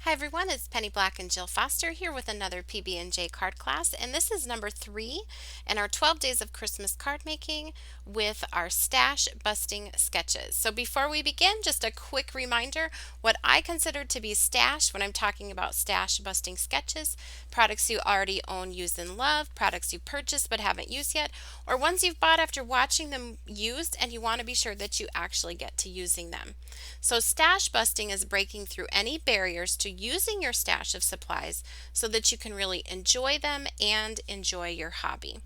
Hi everyone, it's Penny Black and Jill Foster here with another PB&J card class, and this is number 3 in our 12 days of Christmas card making with our stash busting sketches. So before we begin, just a quick reminder what I consider to be stash when I'm talking about stash busting sketches: products you already own, use, and love, products you purchased but haven't used yet, or ones you've bought after watching them used and you want to be sure that you actually get to using them. So stash busting is breaking through any barriers to using your stash of supplies so that you can really enjoy them and enjoy your hobby.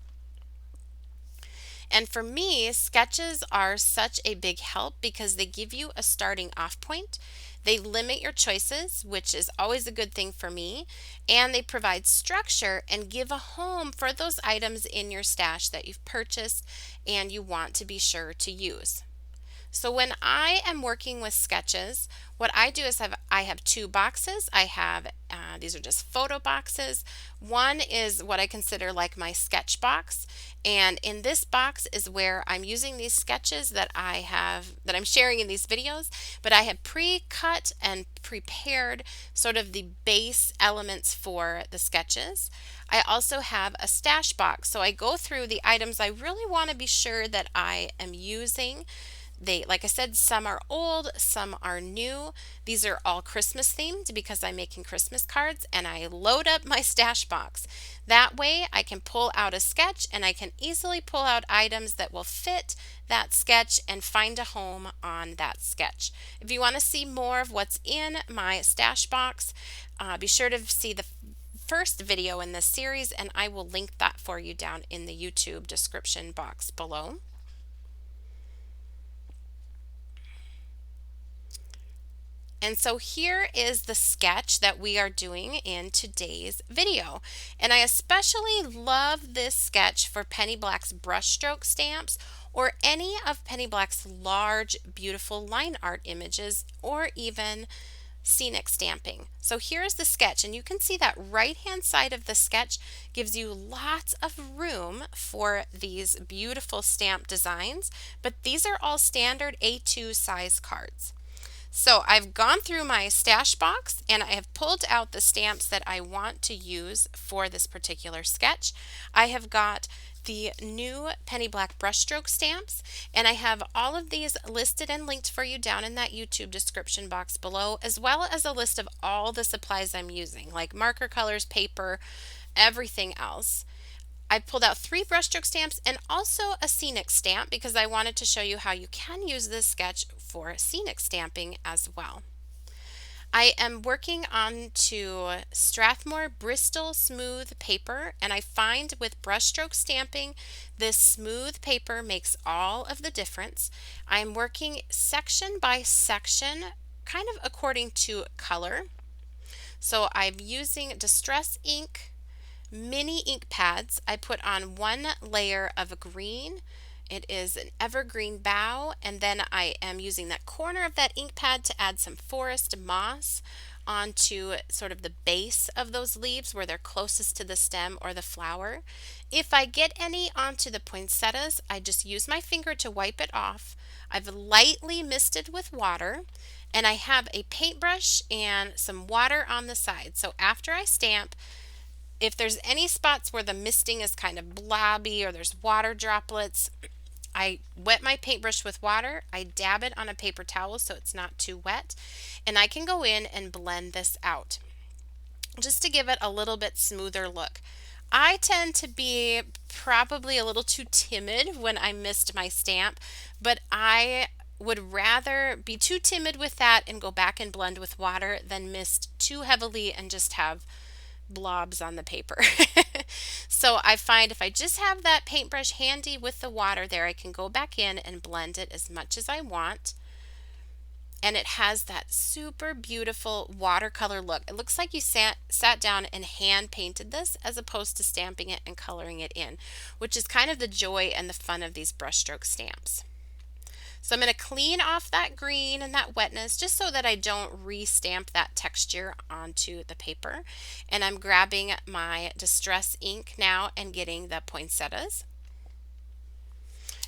And for me, sketches are such a big help because they give you a starting off point. They limit your choices, which is always a good thing for me, and they provide structure and give a home for those items in your stash that you've purchased and you want to be sure to use. So when I am working with sketches, what I do is I have two boxes. I have these are just photo boxes. One is what I consider like my sketch box, and in this box is where I'm using these sketches that I'm sharing in these videos, but I have pre-cut and prepared sort of the base elements for the sketches. I also have a stash box, so I go through the items I really want to be sure that I am using. Like I said, some are old, some are new. These are all Christmas themed because I'm making Christmas cards, and I load up my stash box. That way I can pull out a sketch and I can easily pull out items that will fit that sketch and find a home on that sketch. If you want to see more of what's in my stash box, be sure to see the first video in this series, and I will link that for you down in the YouTube description box below. And so here is the sketch that we are doing in today's video. And I especially love this sketch for Penny Black's brushstroke stamps or any of Penny Black's large, beautiful line art images, or even scenic stamping. So here's the sketch, and you can see that right hand side of the sketch gives you lots of room for these beautiful stamp designs, but these are all standard A2 size cards. So I've gone through my stash box and I have pulled out the stamps that I want to use for this particular sketch. I have got the new Penny Black brushstroke stamps, and I have all of these listed and linked for you down in that YouTube description box below, as well as a list of all the supplies I'm using, like marker colors, paper, everything else. I pulled out 3 brushstroke stamps and also a scenic stamp because I wanted to show you how you can use this sketch for scenic stamping as well. I am working on to Strathmore Bristol smooth paper, and I find with brushstroke stamping, this smooth paper makes all of the difference. I'm working section by section, kind of according to color. So I'm using Distress ink, mini ink pads. I put on 1 layer of a green. It is an Evergreen Bough, and then I am using that corner of that ink pad to add some forest moss onto sort of the base of those leaves where they're closest to the stem or the flower. If I get any onto the poinsettias, I just use my finger to wipe it off. I've lightly misted with water, and I have a paintbrush and some water on the side. So after I stamp, if there's any spots where the misting is kind of blobby or there's water droplets, I wet my paintbrush with water, I dab it on a paper towel so it's not too wet, and I can go in and blend this out just to give it a little bit smoother look. I tend to be probably a little too timid when I mist my stamp, but I would rather be too timid with that and go back and blend with water than mist too heavily and just have blobs on the paper. So I find if I just have that paintbrush handy with the water there, I can go back in and blend it as much as I want. And it has that super beautiful watercolor look. It looks like you sat down and hand painted this as opposed to stamping it and coloring it in, which is kind of the joy and the fun of these brushstroke stamps. So I'm going to clean off that green and that wetness just so that I don't re-stamp that texture onto the paper. And I'm grabbing my Distress ink now and getting the poinsettias.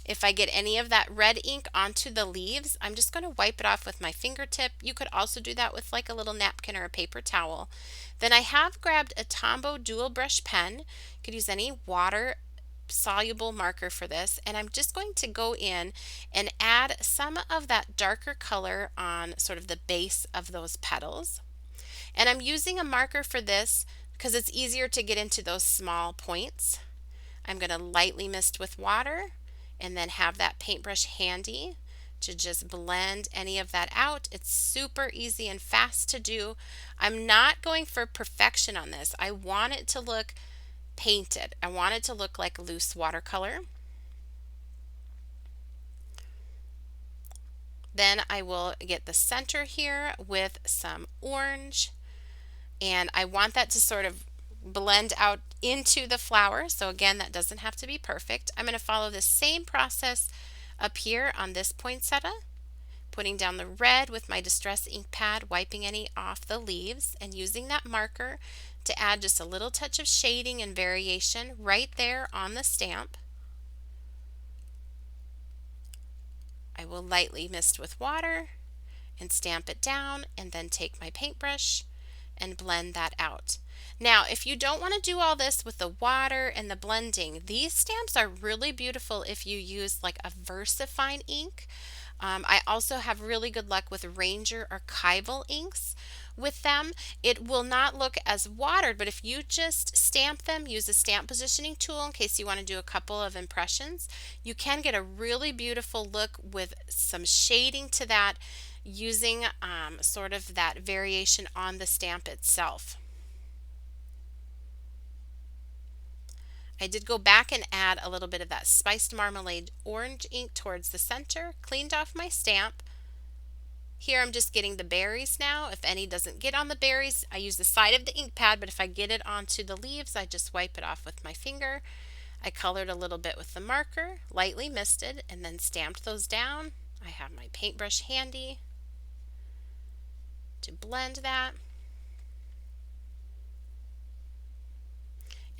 If I get any of that red ink onto the leaves, I'm just going to wipe it off with my fingertip. You could also do that with like a little napkin or a paper towel. Then I have grabbed a Tombow dual brush pen. You could use any water soluble marker for this, and I'm just going to go in and add some of that darker color on sort of the base of those petals. And I'm using a marker for this because it's easier to get into those small points. I'm going to lightly mist with water and then have that paintbrush handy to just blend any of that out. It's super easy and fast to do. I'm not going for perfection on this. I want it to look painted. I want it to look like loose watercolor. Then I will get the center here with some orange, and I want that to sort of blend out into the flower. So again, that doesn't have to be perfect. I'm going to follow the same process up here on this poinsettia, putting down the red with my Distress ink pad, wiping any off the leaves, and using that marker to add just a little touch of shading and variation right there on the stamp. I will lightly mist with water and stamp it down, and then take my paintbrush and blend that out. Now, if you don't want to do all this with the water and the blending, these stamps are really beautiful if you use like a Versafine ink. I also have really good luck with Ranger Archival inks with them. It will not look as watered, but if you just stamp them, use a stamp positioning tool in case you want to do a couple of impressions, you can get a really beautiful look with some shading to that using sort of that variation on the stamp itself. I did go back and add a little bit of that spiced marmalade orange ink towards the center, cleaned off my stamp. Here I'm just getting the berries now. If any doesn't get on the berries, I use the side of the ink pad, but if I get it onto the leaves, I just wipe it off with my finger. I colored a little bit with the marker, lightly misted, and then stamped those down. I have my paintbrush handy to blend that.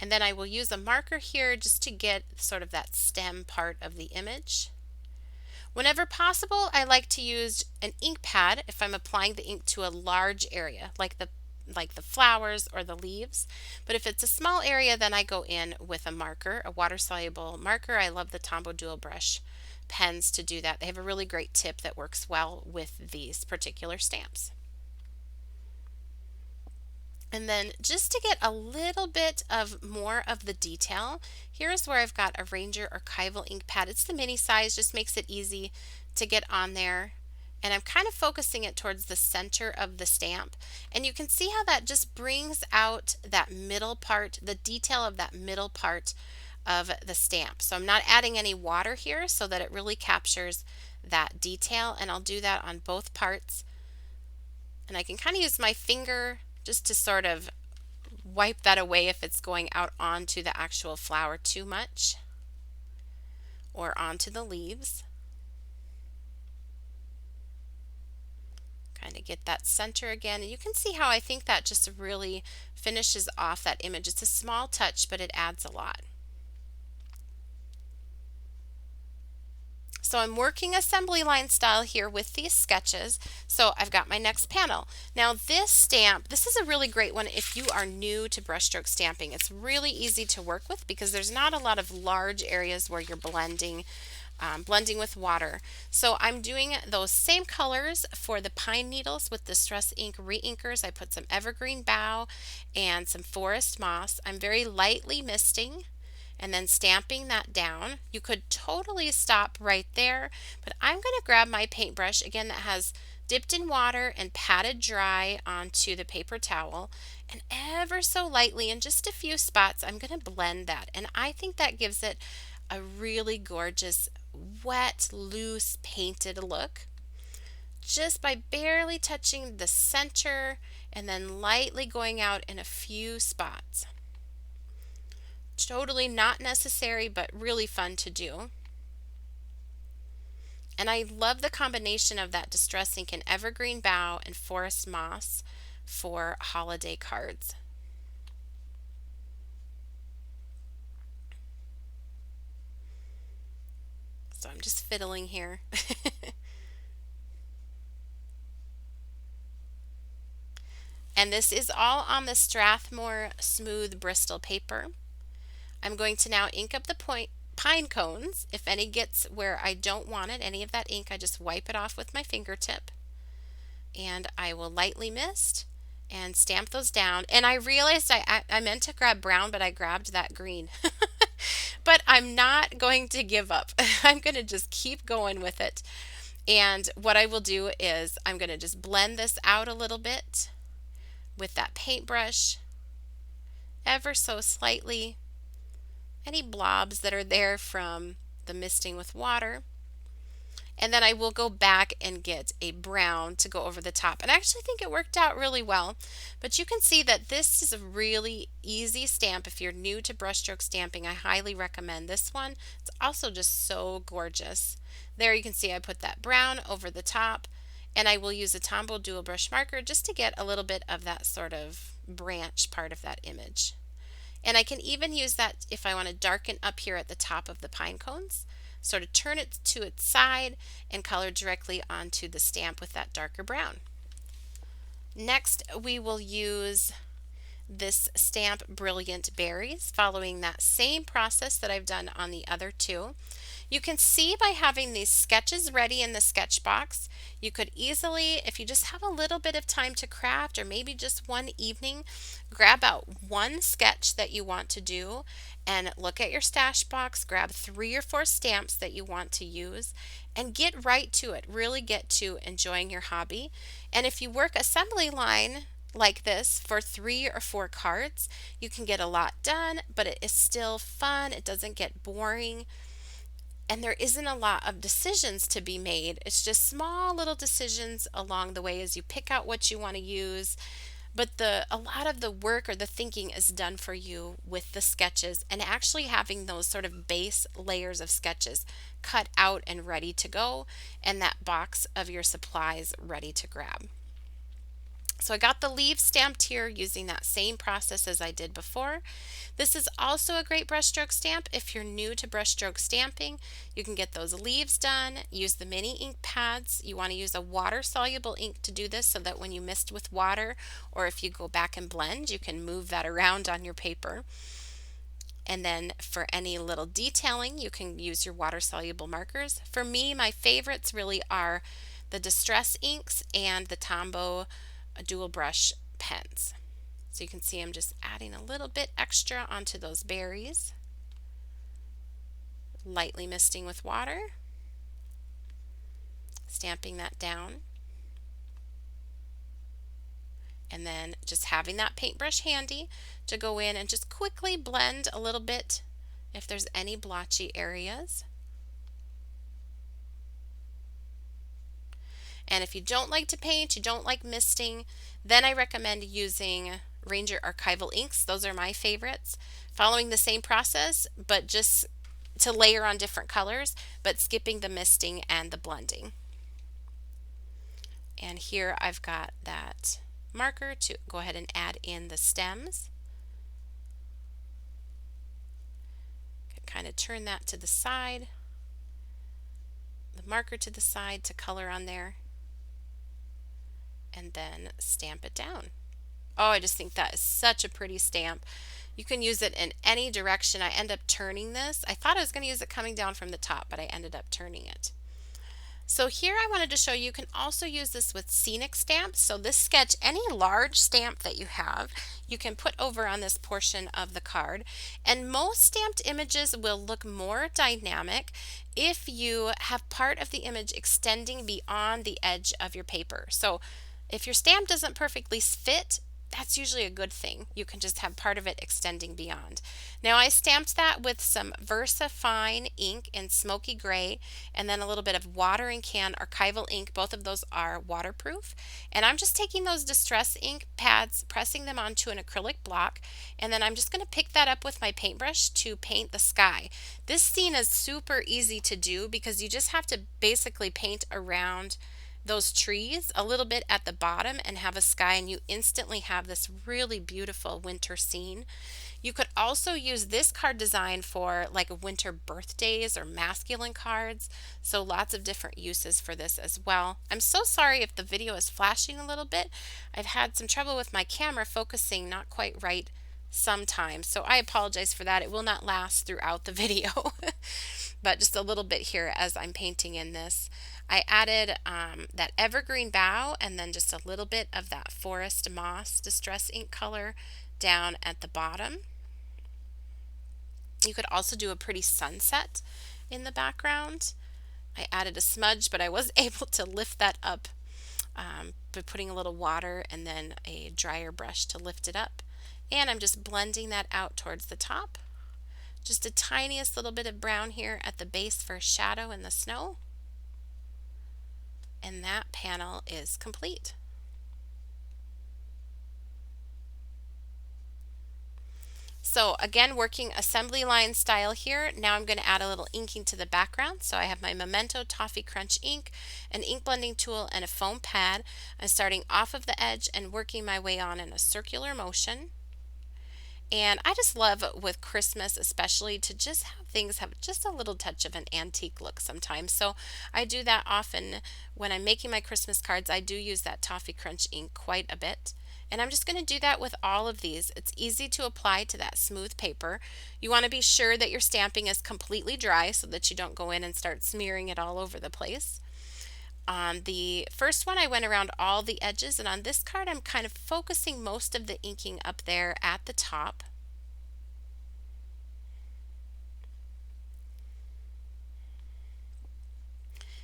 And then I will use a marker here just to get sort of that stem part of the image. Whenever possible, I like to use an ink pad if I'm applying the ink to a large area, like the flowers or the leaves. But if it's a small area, then I go in with a marker, a water-soluble marker. I love the Tombow dual brush pens to do that. They have a really great tip that works well with these particular stamps. And then just to get a little bit of more of the detail, here's where I've got a Ranger Archival ink pad. It's the mini size, just makes it easy to get on there. And I'm kind of focusing it towards the center of the stamp. And you can see how that just brings out that middle part, the detail of that middle part of the stamp. So I'm not adding any water here so that it really captures that detail. And I'll do that on both parts. And I can kind of use my finger just to sort of wipe that away if it's going out onto the actual flower too much or onto the leaves. Kind of get that center again, and you can see how I think that just really finishes off that image. It's a small touch, but it adds a lot. So I'm working assembly line style here with these sketches. So I've got my next panel. Now this stamp, this is a really great one if you are new to brushstroke stamping. It's really easy to work with because there's not a lot of large areas where you're blending with water. So I'm doing those same colors for the pine needles with Distress ink reinkers. I put some Evergreen Bough and some forest moss. I'm very lightly misting and then stamping that down. You could totally stop right there, but I'm going to grab my paintbrush, again that has dipped in water and patted dry onto the paper towel, and ever so lightly in just a few spots I'm going to blend that, and I think that gives it a really gorgeous wet, loose, painted look just by barely touching the center and then lightly going out in a few spots. Totally not necessary, but really fun to do. And I love the combination of that Distress ink and Evergreen Bough and Forest Moss for holiday cards. So I'm just fiddling here. And this is all on the Strathmore Smooth Bristol paper. I'm going to now ink up the pine cones. If any gets where I don't want it, any of that ink, I just wipe it off with my fingertip. And I will lightly mist and stamp those down. And I realized I meant to grab brown, but I grabbed that green. But I'm not going to give up. I'm going to just keep going with it. And what I will do is I'm going to just blend this out a little bit with that paintbrush, ever so slightly. Any blobs that are there from the misting with water. And then I will go back and get a brown to go over the top. And I actually think it worked out really well. But you can see that this is a really easy stamp. If you're new to brushstroke stamping, I highly recommend this one. It's also just so gorgeous. There you can see I put that brown over the top. And I will use a Tombow dual brush marker just to get a little bit of that sort of branch part of that image. And I can even use that if I want to darken up here at the top of the pine cones. So to turn it to its side and color directly onto the stamp with that darker brown. Next, we will use this stamp Brilliant Berries, following that same process that I've done on the other two. You can see by having these sketches ready in the sketch box, you could easily, if you just have a little bit of time to craft or maybe just one evening, grab out one sketch that you want to do and look at your stash box, grab 3 or 4 stamps that you want to use and get right to it. Really get to enjoying your hobby. And if you work assembly line like this for 3 or 4 cards, you can get a lot done, but it is still fun. It doesn't get boring. And there isn't a lot of decisions to be made. It's just small little decisions along the way as you pick out what you want to use. But a lot of the work or the thinking is done for you with the sketches and actually having those sort of base layers of sketches cut out and ready to go, and that box of your supplies ready to grab. So I got the leaves stamped here using that same process as I did before. This is also a great brushstroke stamp. If you're new to brushstroke stamping, you can get those leaves done. Use the mini ink pads. You want to use a water-soluble ink to do this so that when you mist with water or if you go back and blend, you can move that around on your paper. And then for any little detailing, you can use your water-soluble markers. For me, my favorites really are the Distress inks and the Tombow dual brush pens. So you can see I'm just adding a little bit extra onto those berries, lightly misting with water, stamping that down, and then just having that paintbrush handy to go in and just quickly blend a little bit if there's any blotchy areas. And if you don't like to paint, you don't like misting, then I recommend using Ranger Archival inks. Those are my favorites. Following the same process, but just to layer on different colors, but skipping the misting and the blending. And here I've got that marker to go ahead and add in the stems. Kind of turn that to the side, the marker to the side to color on there, and then stamp it down. Oh, I just think that is such a pretty stamp. You can use it in any direction. I end up turning this. I thought I was going to use it coming down from the top, but I ended up turning it. So here I wanted to show you can also use this with scenic stamps. So this sketch, any large stamp that you have, you can put over on this portion of the card. And most stamped images will look more dynamic if you have part of the image extending beyond the edge of your paper. So if your stamp doesn't perfectly fit, that's usually a good thing. You can just have part of it extending beyond. Now I stamped that with some Versafine ink in smoky gray and then a little bit of watering can Archival ink. Both of those are waterproof. And I'm just taking those Distress ink pads, pressing them onto an acrylic block, and then I'm just going to pick that up with my paintbrush to paint the sky. This scene is super easy to do because you just have to basically paint around those trees a little bit at the bottom and have a sky, and you instantly have this really beautiful winter scene. You could also use this card design for like winter birthdays or masculine cards. So lots of different uses for this as well. I'm so sorry if the video is flashing a little bit. I've had some trouble with my camera focusing not quite right sometimes. So I apologize for that. It will not last throughout the video, but just a little bit here as I'm painting in this. I added that Evergreen Bough and then just a little bit of that Forest Moss Distress Ink color down at the bottom. You could also do a pretty sunset in the background. I added a smudge, but I was able to lift that up by putting a little water and then a dryer brush to lift it up. And I'm just blending that out towards the top. Just a tiniest little bit of brown here at the base for a shadow in the snow. And that panel is complete. So again, working assembly line style here. Now I'm going to add a little inking to the background. So I have my Memento Toffee Crunch ink, an ink blending tool, and a foam pad. I'm starting off of the edge and working my way on in a circular motion. And I just love with Christmas especially to just have things have just a little touch of an antique look sometimes. So I do that often when I'm making my Christmas cards. I do use that Toffee Crunch ink quite a bit. And I'm just going to do that with all of these. It's easy to apply to that smooth paper. You want to be sure that your stamping is completely dry so that you don't go in and start smearing it all over the place. On the first one, I went around all the edges, and on this card, I'm kind of focusing most of the inking up there at the top.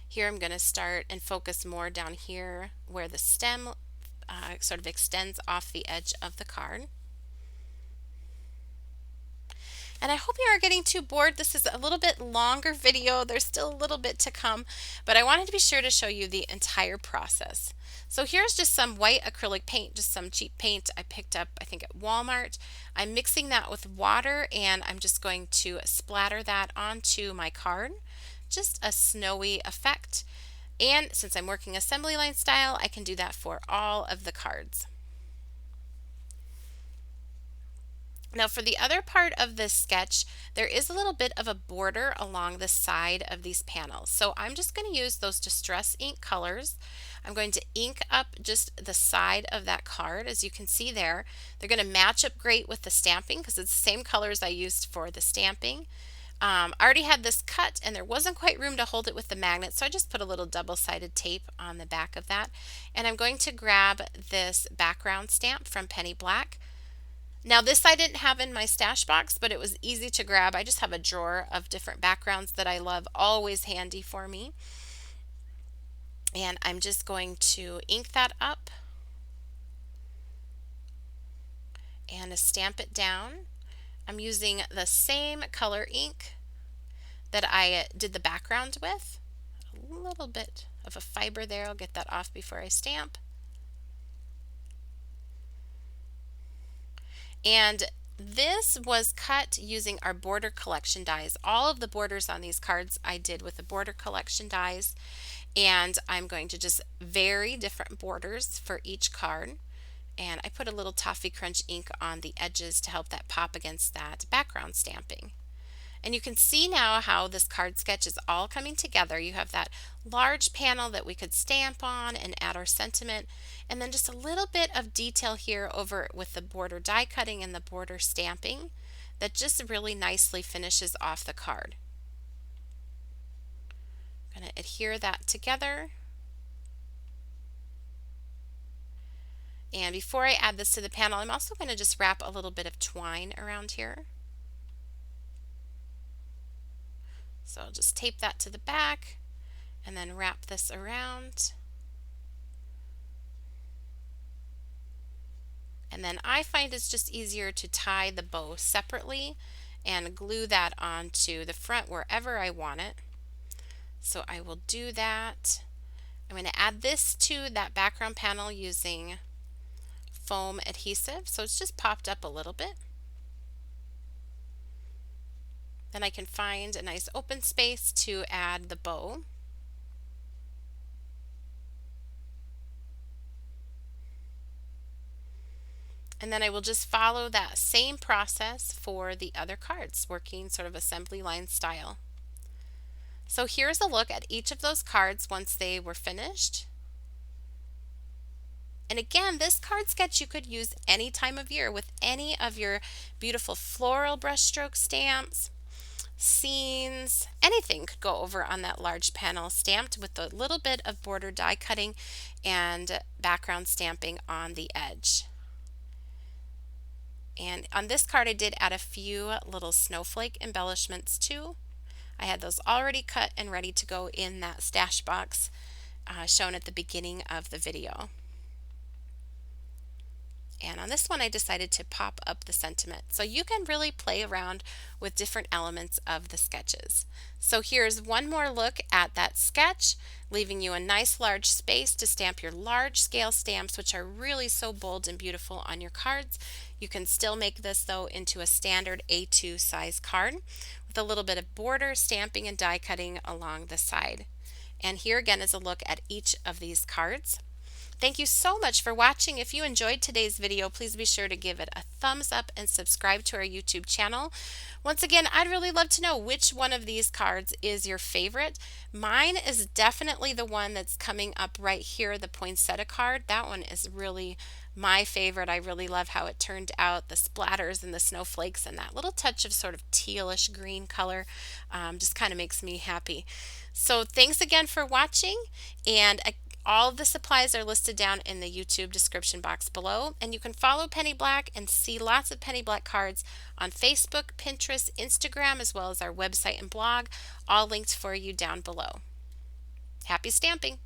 Here I'm going to start and focus more down here where the stem sort of extends off the edge of the card. And I hope you aren't getting too bored. This is a little bit longer video. There's still a little bit to come, but I wanted to be sure to show you the entire process. So here's just some white acrylic paint, just some cheap paint I picked up, I think at Walmart. I'm mixing that with water and I'm just going to splatter that onto my card. Just a snowy effect. And since I'm working assembly line style, I can do that for all of the cards. Now for the other part of this sketch, there is a little bit of a border along the side of these panels. So I'm just going to use those Distress ink colors. I'm going to ink up just the side of that card. As you can see there, they're going to match up great with the stamping because it's the same colors I used for the stamping. I already had this cut and there wasn't quite room to hold it with the magnet, so I just put a little double-sided tape on the back of that. And I'm going to grab this background stamp from Penny Black. Now this I didn't have in my stash box, but it was easy to grab. I just have a drawer of different backgrounds that I love, always handy for me. And I'm just going to ink that up and stamp it down. I'm using the same color ink that I did the background with. A little bit of a fiber there. I'll get that off before I stamp. And this was cut using our border collection dies. All of the borders on these cards I did with the border collection dies. And I'm going to just vary different borders for each card. And I put a little Toffee Crunch ink on the edges to help that pop against that background stamping. And you can see now how this card sketch is all coming together. You have that large panel that we could stamp on and add our sentiment, and then just a little bit of detail here over with the border die cutting and the border stamping that just really nicely finishes off the card. I'm going to adhere that together. And before I add this to the panel, I'm also going to just wrap a little bit of twine around here. So I'll just tape that to the back and then wrap this around. And then I find it's just easier to tie the bow separately and glue that onto the front wherever I want it. So I will do that. I'm going to add this to that background panel using foam adhesive, so it's just popped up a little bit. Then I can find a nice open space to add the bow. And then I will just follow that same process for the other cards, working sort of assembly line style. So here's a look at each of those cards once they were finished. And again, this card sketch you could use any time of year with any of your beautiful floral brushstroke stamps, scenes, anything could go over on that large panel stamped with a little bit of border die cutting and background stamping on the edge. And on this card I did add a few little snowflake embellishments too. I had those already cut and ready to go in that stash box shown at the beginning of the video. And on this one I decided to pop up the sentiment. So you can really play around with different elements of the sketches. So here's one more look at that sketch, leaving you a nice large space to stamp your large scale stamps, which are really so bold and beautiful on your cards. You can still make this though into a standard A2 size card with a little bit of border stamping and die cutting along the side. And here again is a look at each of these cards. Thank you so much for watching. If you enjoyed today's video, please be sure to give it a thumbs up and subscribe to our YouTube channel. Once again, I'd really love to know which one of these cards is your favorite. Mine is definitely the one that's coming up right here, the poinsettia card. That one is really my favorite. I really love how it turned out, the splatters and the snowflakes and that little touch of sort of tealish green color just kind of makes me happy. So thanks again for watching, and all of the supplies are listed down in the YouTube description box below, and you can follow Penny Black and see lots of Penny Black cards on Facebook, Pinterest, Instagram, as well as our website and blog, all linked for you down below. Happy stamping!